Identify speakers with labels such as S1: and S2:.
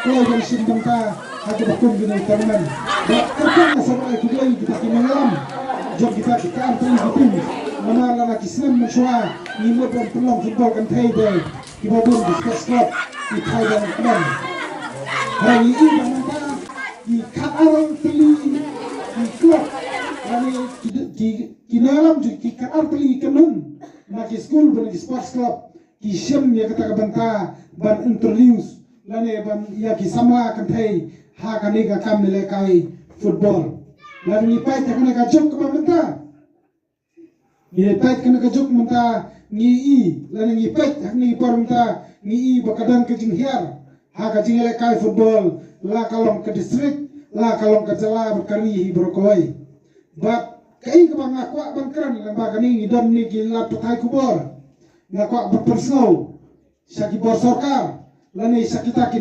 S1: kalau yang simpang ka aku bakum gini teman kerja sama aku dia kita mengalam job kita antri gitu mana lagi Islam mencoba ni pun pelong football kan Thai deh kita pun di sports club di Thai dan kan hari ini mana di Qatar teli di klub kami di dalam juga di Qatar teli kanun nak school ber di sports club di Siem ya kata banta ban introduce lane ban ya ki sama kan Thai ha kan ni ka kam le kai football lalu ni pai tak nak jok ke banta ni pai kan ka jok menta ni i lalu ni pai ni por menta ni i bakadan ke jing hiar ha ka jing le kai football la kalong ke district la kalong ke jala berkari berkoi bab kai ke bang aku bang kran lamba kani idam ni ki la patai kubor ngaku berpersau syaki bor sorkar lani sakita ki